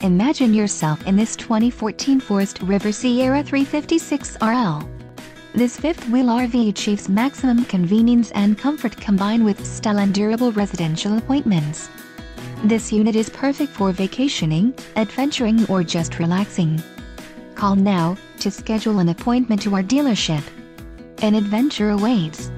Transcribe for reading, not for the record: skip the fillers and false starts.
Imagine yourself in this 2014 Forest River Sierra 356 RL. This fifth-wheel RV achieves maximum convenience and comfort combined with style and durable residential appointments. This unit is perfect for vacationing, adventuring, or just relaxing. Call now to schedule an appointment to our dealership. An adventure awaits.